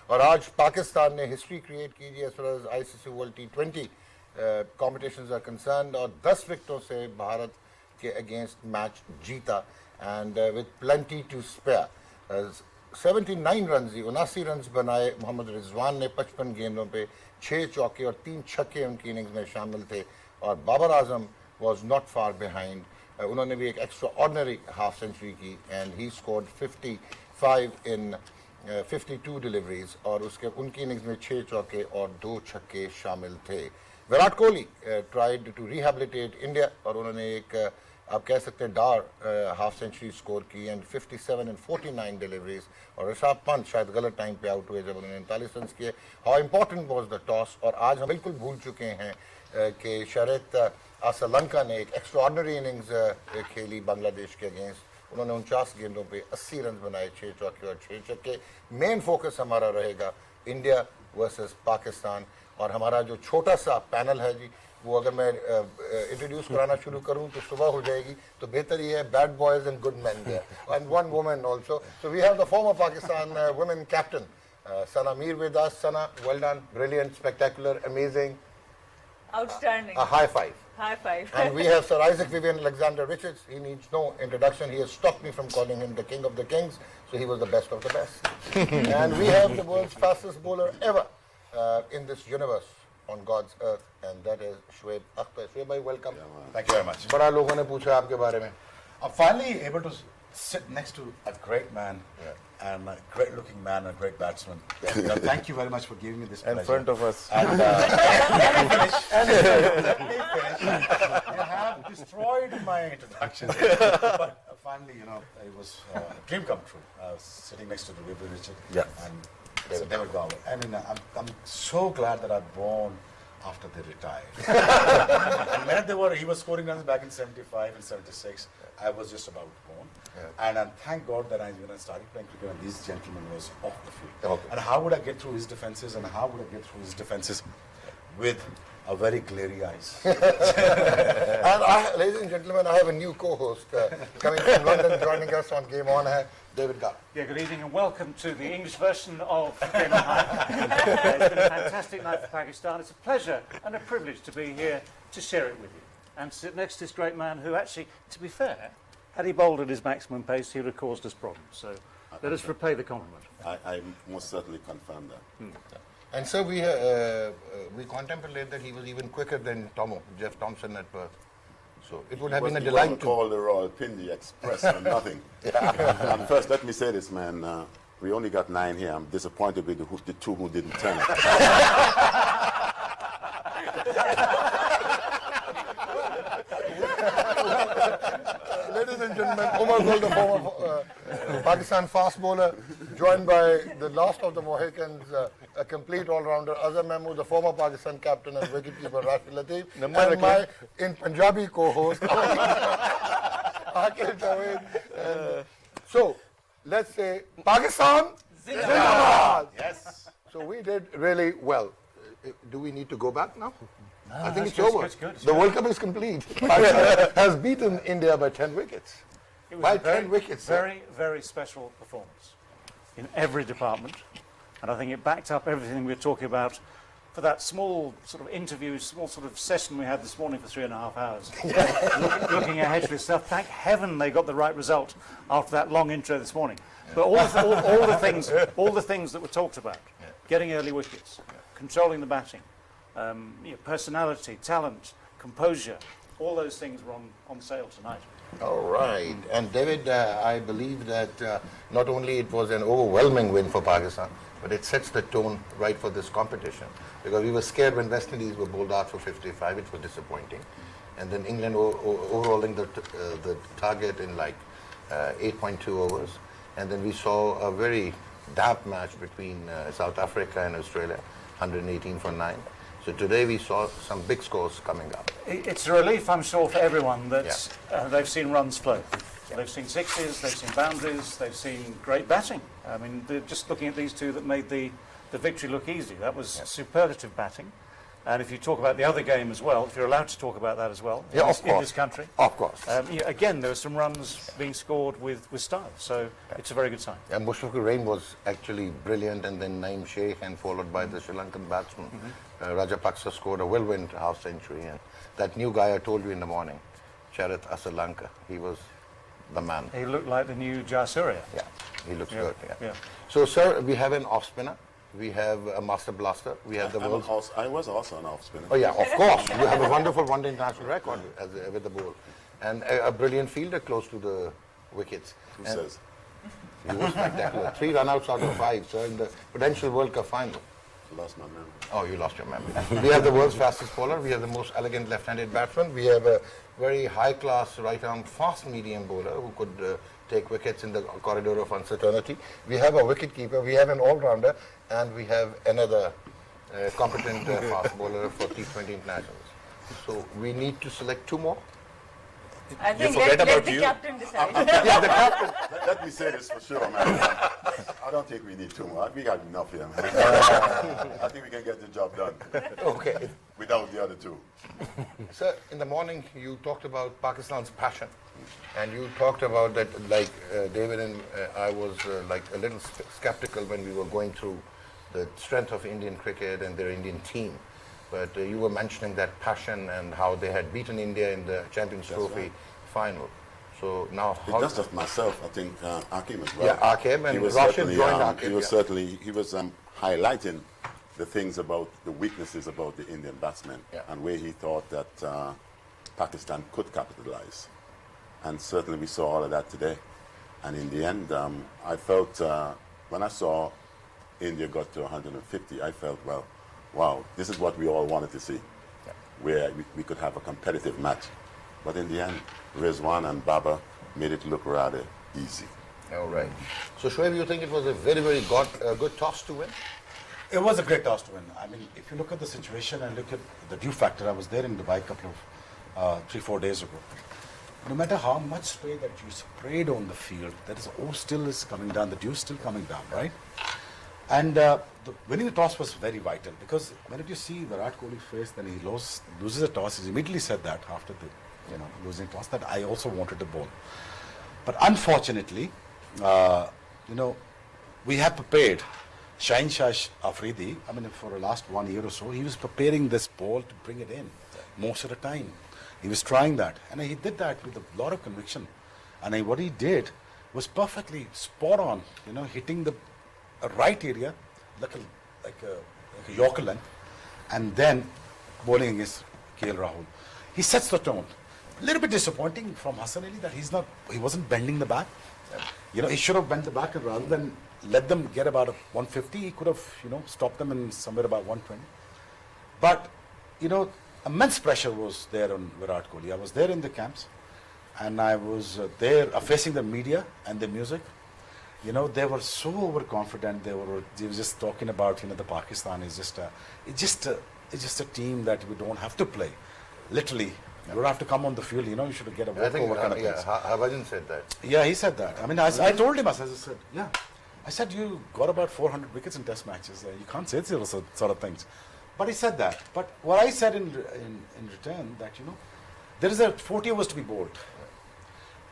और आज पाकिस्तान ने हिस्ट्री क्रिएट की जी as far as ICC world T20 competitions are concerned और 10 विकेटों से भारत के अगेंस्ट मैच जीता and with plenty to spare 79 run 79 run बनाए मोहम्मद रिजवान ने 55 गेंदों पे 6 चौके और 3 छक्के उनकी इनिंग्स में शामिल थे और Babar Azam was not far behind उन्होंने भी एक एक्स्ट्रा ऑर्डिनरी हाफ सेंचुरी की and he scored 55 in 52 deliveries और उसके उनकी इनिंग्स में 6 चौके और 2 छक्के शामिल थे। Virat Kohli tried to rehabilitate India और उन्होंने एक आप कह सकते हैं डार हाफ सेंचुरी स्कोर की एंड 57 इन 49 डिलीवरीज और ऋषभ पंत शायद गलत टाइम पे आउट हुए जब उन्होंने 39 रन किए। How important was the toss और आज हम बिल्कुल भूल चुके हैं कि शरत श्रीलंका ने एक एक्स्ट्राऑर्डिनरी इनिंग्स खेली बांग्लादेश के अगेंस्ट उन्होंने 49 गेंदों पे 80 रन बनाए 6 चौके और 6 छक्के। मेन फोकस हमारा रहेगा इंडिया वर्सेस पाकिस्तान और हमारा जो छोटा सा पैनल है जी वो अगर मैं इंट्रोड्यूस कराना शुरू करूं तो सुबह हो जाएगी तो बेहतर ये है bad boys and good man there and one woman also so we have the former Pakistan women captain Sana Mir with us. Sana, well done, brilliant, spectacular, amazing, outstanding. A high five. High five. And we have Sir Isaac Vivian Alexander Richards. He needs no introduction. He has stopped me from calling him the king of the kings. So he was the best of the best. And we have the world's fastest bowler ever in this universe on God's earth, and that is Shoaib Akhter. Shoaib bhai, welcome. Yeah, thank you very much. बड़ा लोगों ने पूछा आपके बारे में. I'm finally able to sit next to a great man and a great looking man and a great batsman. You know, thank you very much for giving me this pleasure. In front of us. And let me finish. You have destroyed my introduction. But finally, you know, it was a dream come true. I was sitting next to the Vivian Richard and David Gower. I mean, I'm so glad that I'm born after they retired. And when he was scoring runs back in 75 and 76, I was just about born. And thank God that when I started playing cricket, and these gentlemen was off the field. Okay. And how would I get through his defenses? And how would I get through his defenses with a very glary eyes? And ladies and gentlemen, I have a new co-host coming from London, joining us on Game On, David Gower. Yeah, good evening and welcome to the English version of Game On. It's been a fantastic night for Pakistan. It's a pleasure and a privilege to be here to share it with you. And to sit next to this great man who actually, to be fair, had he bowled at his maximum pace, he would have caused us problems. So let us repay the compliment. I most certainly confirm that. And so we contemplate that he was even quicker than Jeff Thompson at Perth. So it would have been a delight to call the Royal Pindi Express or nothing. And first, let me say this, man. We only got 9 here. I'm disappointed with the 2 who didn't turn up. Ladies and gentlemen, Umar Gul, the former Pakistan fast bowler, joined by the last of the Mohicans, a complete all-rounder, Azhar Mahmood, the former Pakistan captain and wicketkeeper Rashid Latif, and my in Punjabi co-host, Aaqib, Javed. So, let's say Pakistan Zindabad. Yes. So we did really well. Do we need to go back now? No, I think it's good, over. it's good. The World Cup is complete. Pakistan has beaten India by 10 wickets. It was By a very, 10 wickets. Very, very special performance in every department. And I think it backed up everything we were talking about for that small sort of interview, small sort of session we had this morning for 3.5 hours. looking ahead to this stuff. Thank heaven they got the right result after that long intro this morning. But all the things that were talked about, getting early wickets, controlling the batting, personality, talent, composure, all those things were on sale tonight. All right. And David, I believe that not only it was an overwhelming win for Pakistan, but it sets the tone right for this competition. Because we were scared when West Indies were bowled out for 55, which was disappointing. And then England overhauling the target in like 8.2 overs. And then we saw a very damp match between South Africa and Australia, 118 for 9. So today we saw some big scores coming up. It's a relief, I'm sure, for everyone that they've seen runs flow. They've seen sixes, they've seen boundaries, they've seen great batting. I mean, just looking at these two that made the victory look easy. That was superlative batting. And if you talk about the other game as well, if you're allowed to talk about that as well, Yeah, in this country, Of course. again, there were some runs being scored with style. So it's a very good sign. And Mushfiqur Rahim was actually brilliant, and then Naeem Sheikh, and followed by the Sri Lankan batsman. Rajapaksa scored a whirlwind half century. And that new guy I told you in the morning, Charit Asalanka, he was the man. He looked like the new Jayasuriya. Yeah, he looks Yeah, good. yeah. So, sir, we have an off spinner. We have a master blaster. We have the world's. I was also an off spinner. Oh yeah, of course. You have a wonderful one-day international record with the ball, and a brilliant fielder close to the wickets. Who And says? he was spectacular. 3 run-outs out of 5, sir, in the potential World Cup final. Lost my memory. Oh, you lost your memory. We have the world's fastest bowler. We have the most elegant left-handed batsman. We have a very high-class right-arm fast medium bowler who could take wickets in the corridor of uncertainty. We have a wicket-keeper. We have an all-rounder. And we have another competent fast bowler for T20 internationals. So we need to select 2 more. I think forget let about the you? captain decide. Let me say this for sure, man. I don't think we need 2 more. We got enough here, man. I think we can get the job done Okay. without the other 2. Sir, in the morning you talked about Pakistan's passion. And you talked about that, like David and I was like a little skeptical when we were going through the strength of Indian cricket and their Indian team. But you were mentioning that passion and how they had beaten India in the Champions Trophy final. So now, It's not just myself. I think Aaqib as well. Yeah, Aaqib and He was Rashid certainly, joined Aaqib, He was yeah. certainly highlighting the things about the weaknesses about the Indian batsmen Yeah. and where he thought that Pakistan could capitalize. And certainly we saw all of that today. And in the end, I felt when I saw India got to 150, I felt, well, wow, this is what we all wanted to see, where we could have a competitive match. But in the end, Rizwan and Baba made it look rather easy. all right. So Shoaib, you think it was a very, very good toss to win? It was a great toss to win. I mean, if you look at the situation and look at the dew factor, I was there in Dubai a couple of 3-4 days ago. No matter how much spray that you sprayed on the field, that is all still is coming down. The dew is still coming down, right? And winning the toss was very vital because when did you see Virat Kohli face? Then he loses the toss. He immediately said that after the losing toss that I also wanted the ball. But unfortunately, we have prepared Shaheen Afridi. I mean, for the last 1 year or so, he was preparing this ball to bring it in most of the time. He was trying that, and he did that with a lot of conviction. And what he did was perfectly spot on, hitting the right area, like a Yorker length, and then bowling against KL Rahul. He sets the tone. A little bit disappointing from Hassan Ali that he wasn't bending the bat. He should have bent the bat, and rather than let them get about 150, he could have, stopped them in somewhere about 120. But, immense pressure was there on Virat Kohli. I was there in the camps, and I was there facing the media and the music. They were so overconfident. They were just talking about, the Pakistan is just a team that we don't have to play. Literally, you don't have to come on the field. You should get a I think walkover kind of things. Harbhajan said that. Yeah, he said that. I mean, I told him, I said, yeah. I said, you got about 400 wickets in test matches. You can't say those sort of things. But he said that. But what I said in return, that, there is a 40 overs to be bowled.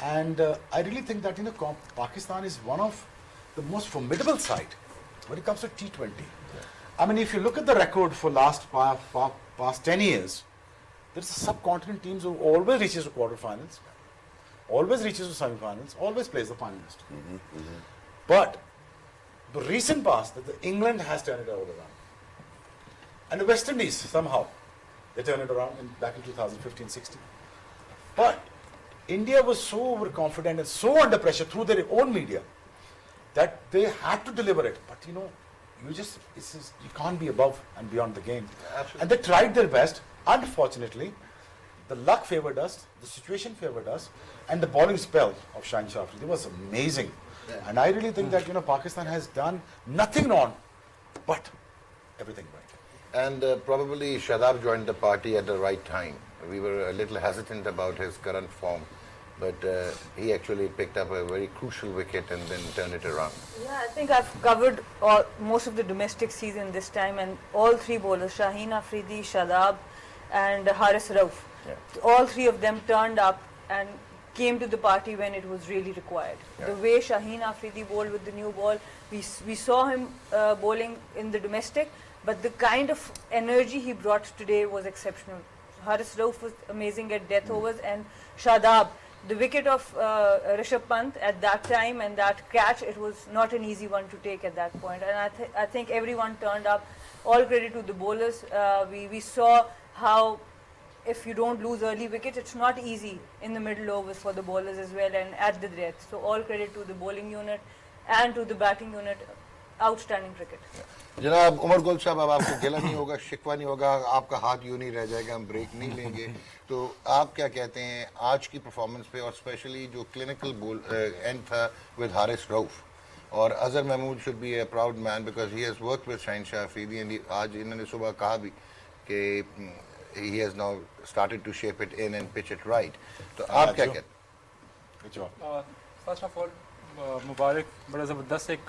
And I really think that, Pakistan is one of the most formidable side when it comes to T20. I mean, if you look at the record for past 10 years, there's a subcontinent teams who always reaches to quarterfinals, always reaches to semifinals, always plays the finalist. But the recent past, that England has turned it around. And the West Indies, somehow, they turned it around back in 2015-16. But India was so overconfident and so under pressure through their own media that they had to deliver it. But you can't be above and beyond the game. Absolutely. And they tried their best. Unfortunately, the luck favored us, the situation favored us, and the bowling spell of Shaheen Shah Afridi was amazing. And I really think that Pakistan has done nothing wrong, but everything right. And probably Shadab joined the party at the right time. We were a little hesitant about his current form. but he actually picked up a very crucial wicket and then turned it around. Yeah, I think I've covered most of the domestic season this time, and all three bowlers, Shaheen Afridi, Shadab and Haris Rauf, all three of them turned up and came to the party when it was really required. The way Shaheen Afridi bowled with the new ball, we saw him bowling in the domestic, but the kind of energy he brought today was exceptional. Haris Rauf was amazing at death overs, and Shadab, the wicket of Rishabh Pant at that time and that catch, it was not an easy one to take at that point. And I think everyone turned up. All credit to the bowlers. We saw how if you don't lose early wickets, it's not easy in the middle overs for the bowlers as well and at the death. So all credit to the bowling unit and to the batting unit. Outstanding cricket. जनाब उमर गुल साहब, अब आपको गिला नहीं होगा, शिकवा नहीं होगा, आपका हाथ यूं नहीं रह जाएगा, हम ब्रेक नहीं लेंगे, तो आप क्या कहते हैं आज की परफॉर्मेंस पे, और स्पेशली जो क्लिनिकल बोल एंड था विद हारिस रऊफ, और Azhar Mahmood should be a proud man because he has worked with Shaheen Shah Afridi, and आज इन्होंने सुबह कहा भी कि he has now started to shape it in and pitch it right, तो आप क्या कहते हैं? फर्स्ट ऑफ ऑल मुबारक, बड़ा ज़बरदस्त एक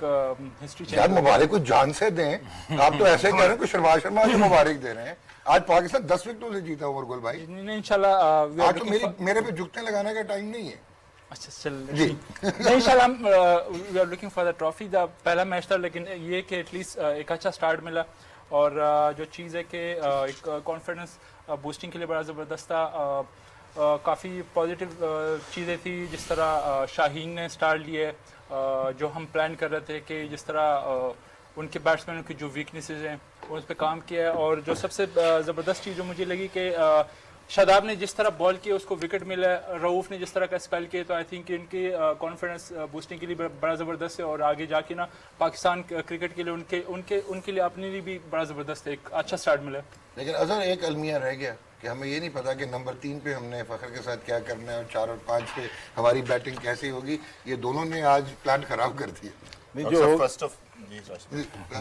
हिस्ट्री यार मुबारक को जान से दें, आप तो ऐसे कह रहे हैं कि शर्मा शर्मा को मुबारक दे रहे हैं, आज पाकिस्तान 10 विकेटों से जीता उमर गुल भाई, इंशाल्लाह आज तो मेरे पे झुकने लगाने का टाइम नहीं है। अच्छा चल इंशाल्लाह we are looking for the trophy. The पहला मैच था, लेकिन ये कि एटलीस्ट एक अच्छा स्टार्ट मिला, और जो चीज़ है कि एक कॉन्फिडेंस बूस्टिंग के लिए बड़ा ज़बरदस्त था। काफ़ी पॉजिटिव चीज़ें थी, जिस तरह शाहीन ने स्टार्ट लिए, जो हम प्लान कर रहे थे कि जिस तरह उनके बैट्समैनों की जो वीकनेसेस हैं उस पर काम किया है। और जो सबसे ज़बरदस्त चीज़ जो मुझे लगी कि शादाब ने जिस तरह बॉल किया उसको विकेट मिला, रऊफ ने जिस तरह का स्पेल किया, तो आई थिंक इनकी कॉन्फिडेंस बूस्टिंग के लिए बड़ा ज़बरदस्त है, और आगे जाके ना पाकिस्तान क्रिकेट के लिए उनके लिए अपने लिए भी बड़ा ज़बरदस्त एक अच्छा स्टार्ट मिला। लेकिन अजहर एक अलमिया रह गया कि हमें ये नहीं पता कि नंबर 3 पे हमने फखर के साथ क्या करना है और 4 और 5 पे हमारी बैटिंग कैसी होगी, ये दोनों ने आज प्लान खराब कर दिया। नहीं,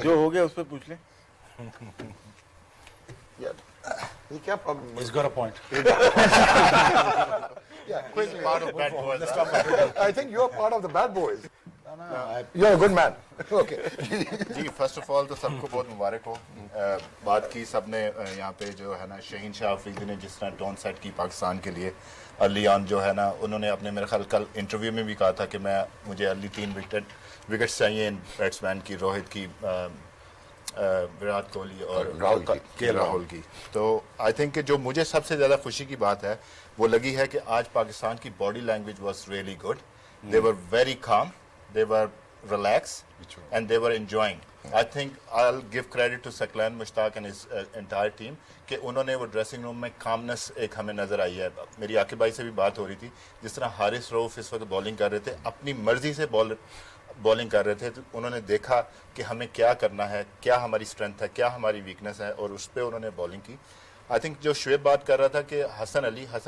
जो हो गया उस पर पूछ लें। ये क्या problem? He's got a point. I think you are part of the bad boys. You are a good man. Okay. जी फर्स्ट ऑफ ऑल तो सबको बहुत मुबारक हो। बात की सबने यहाँ पे जो है ना शहीन शाह अफरीदी ने जिस तरह टोन सेट की पाकिस्तान के लिए अर्ली ऑन, जो है ना उन्होंने अपने मेरे ख्याल कल इंटरव्यू में भी कहा था कि मुझे अर्ली 3 विकेट्स चाहिए इन बैट्समैन की, रोहित की, विराट कोहली और राहुल की। तो आई थिंक कि जो मुझे सबसे ज़्यादा खुशी की बात है वो लगी है कि आज पाकिस्तान की body language was really good. They were very calm, they were relaxed and they were enjoying. I think I'll give credit to Saklan Mushtaq and his entire team कि उन्होंने वो ड्रेसिंग रूम में कामनेस एक हमें नज़र आई है। मेरी आकिब भाई से भी बात हो रही थी, जिस तरह हारिस रऊफ इस वक्त बॉलिंग कर रहे थे, अपनी मर्जी से बॉलिंग कर रहे थे, तो उन्होंने देखा कि हमें क्या करना है, क्या हमारी स्ट्रेंथ है, क्या हमारी वीकनेस है, और उस पर उन्होंने बॉलिंग की। आई थिंक जो शुएब बात कर रहा था कि Hasan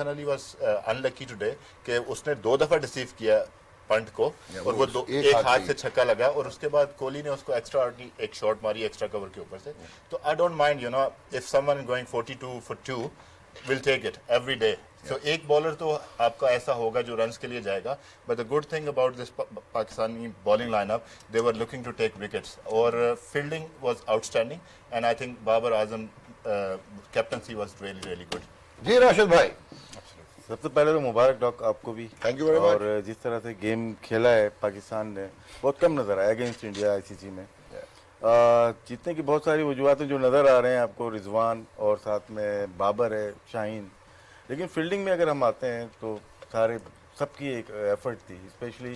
Ali was unlucky today कि उसने 2 दफ़ा डिसीव किया पंट को, और वो एक हाथ से छक्का लगा, और उसके बाद कोहली ने उसको एक्स्ट्रा एक शॉट मारी एक्स्ट्रा कवर के ऊपर से। तो I don't mind, you know, if someone going 42 for 2 will take it every day. तो एक बॉलर तो आपका ऐसा होगा जो रन्स के लिए जाएगा, but the good thing about this Pakistani bowling lineup, they were looking to take wickets, और fielding was outstanding, and I think Babar Azam captaincy was really really good. जी राशिद भाई, सबसे पहले तो मुबारक डॉक आपको भी, थैंक यू वेरी मच। और जिस तरह से गेम खेला है पाकिस्तान ने, बहुत कम नज़र आया अगेंस्ट इंडिया आईसीसी में। जीतने की बहुत सारी वजूहतें जो नज़र आ रहे हैं आपको, रिजवान और साथ में बाबर है, शाहीन, लेकिन फील्डिंग में अगर हम आते हैं तो सबकी एक एफर्ट थी, स्पेशली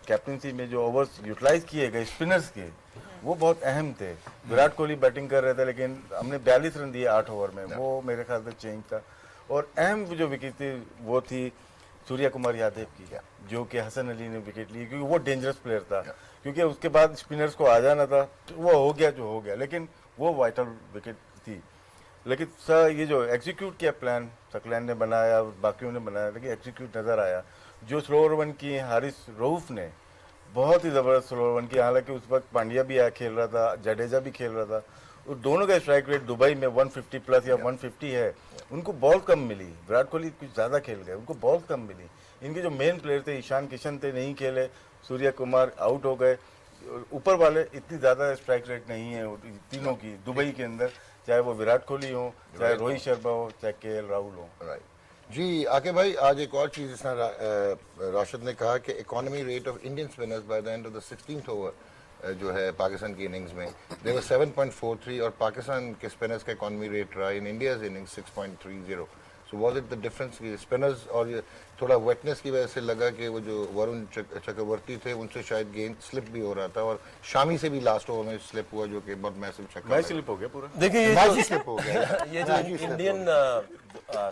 कैप्टनसी में जो ओवर्स यूटिलाइज किए गए स्पिनर्स के, वो बहुत अहम थे। विराट कोहली बैटिंग कर रहे थे, लेकिन हमने 42 रन दिए 8 ओवर में, वो मेरे ख्याल से चेंज था। और अहम जो विकेट थी वो थी सूर्या कुमार यादव की, जो कि हसन अली ने विकेट ली, क्योंकि वो डेंजरस प्लेयर था, क्योंकि उसके बाद स्पिनर्स को आ जाना था, तो वो हो गया जो हो गया, लेकिन वो वाइटल विकेट थी। लेकिन सर ये जो एग्जीक्यूट किया प्लान सकलैन ने बनाया, बाकियों ने बनाया, लेकिन एग्जीक्यूट नज़र आया। जो स्लो ओवर वन की हारिस रऊफ ने बहुत ही ज़बरदस्त स्लो ओवर वन की, हालांकि उस वक्त पांड्या भी खेल रहा था, जडेजा भी खेल रहा था, और दोनों का स्ट्राइक रेट दुबई में 150 प्लस या 150 है। उनको बॉल कम मिली, विराट कोहली कुछ ज़्यादा खेल गए, उनको बॉल कम मिली, इनके जो मेन प्लेयर थे ईशान किशन थे नहीं खेले, सूर्य कुमार आउट हो गए, ऊपर वाले इतनी ज़्यादा स्ट्राइक रेट नहीं है तीनों की दुबई के अंदर, चाहे वो विराट कोहली हो, चाहे रोहित शर्मा हो, चाहे केएल राहुल हो। राइट जी। आकिब भाई, आज एक और चीज़ जिसना राशिद ने कहा कि economy rate of Indian spinners by the end of the 16th over जो है पाकिस्तान की इनिंग्स में दे वर 7.43 और पाकिस्तान के स्पिनर्स का इकोनॉमी रेट रहा in India's innings 6.30। So was it the difference की स्पिनर्स और ये थोड़ा वेटनेस की वजह से लगा कि वो जो वरुण चक्रवर्ती थे उनसे शायद गेंद स्लिप भी हो रहा था, और शामी से भी लास्ट ओवर में स्लिप हुआ जो कि बहुत मैसिव छक्का मैच स्लिप हो गया पूरा। देखिए ये मैच जो ही स्लिप हो गया। ये जो इंडियन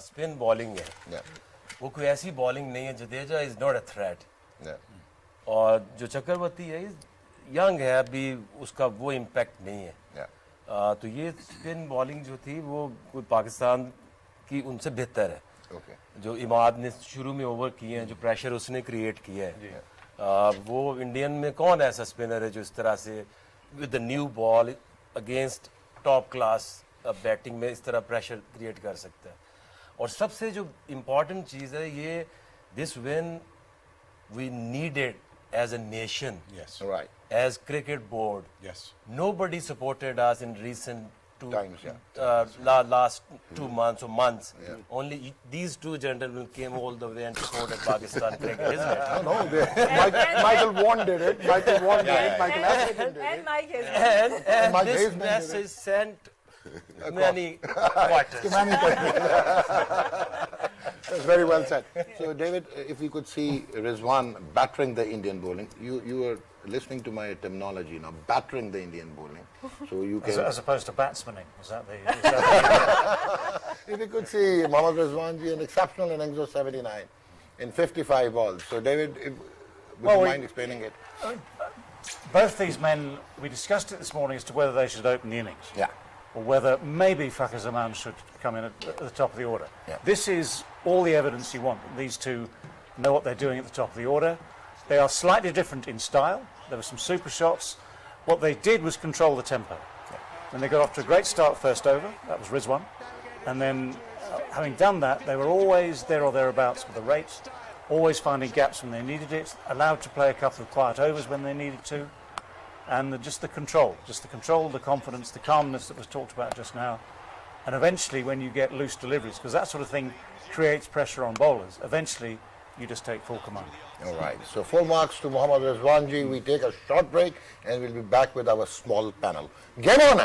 स्पिन बॉलिंग है Yeah, वो कोई ऐसी बॉलिंग नहीं है। Jadeja is not a threat, yeah. और जो चक्रवर्ती है यंग है अभी, उसका वो इम्पैक्ट नहीं है। Yeah. तो ये स्पिन बॉलिंग जो थी वो कोई पाकिस्तान की उनसे बेहतर है। Okay. जो इमाद ने शुरू में ओवर किए हैं, जो प्रेशर उसने क्रिएट किया है, वो इंडियन में कौन ऐसा स्पिनर है जो इस तरह से with the new ball against top class batting में इस तरह प्रेशर क्रिएट कर सकता है। और सबसे जो इम्पोर्टेंट चीज़ है ये, this win we needed as a nation, Yes. Right. as cricket board. Yes. Nobody supported us in recent Times, last 2 months or months. Only these two gentlemen came all the way and supported Pakistan cricket, isn't it? No, Michael Vaughan did it. Michael Vaughan did it. Michael Ashton did And it. Mike has And Mike this Hazeman did message sent many quarters. That's very well said. So, David, if you could see Rizwan battering the Indian bowling, you were listening to my terminology now, battering the Indian bowling. So you can, As opposed to batsmaning, is that the... if you could see Mohammad Rizwan ji, an exceptional innings of 79 in 55 balls. So, David, would you mind explaining it? Both these men, we discussed it this morning as to whether they should open the innings. Yeah. Or whether maybe Fakhar Zaman should come in at the top of the order. Yeah. This is all the evidence you want. These two know what they're doing at the top of the order. They are slightly different in style. There were some super shots. What they did was control the tempo. When they got off to a great start first over, that was Rizwan. And then, having done that, they were always there or thereabouts with the rates, always finding gaps when they needed it, allowed to play a couple of quiet overs when they needed to. And just the control, the confidence, the calmness that was talked about just now. And eventually, when you get loose deliveries, because that sort of thing creates pressure on bowlers, eventually you just take full command. All right. So, full marks to Mohammad Rizwan ji. We take a short break and we'll be back with our small panel. Game on!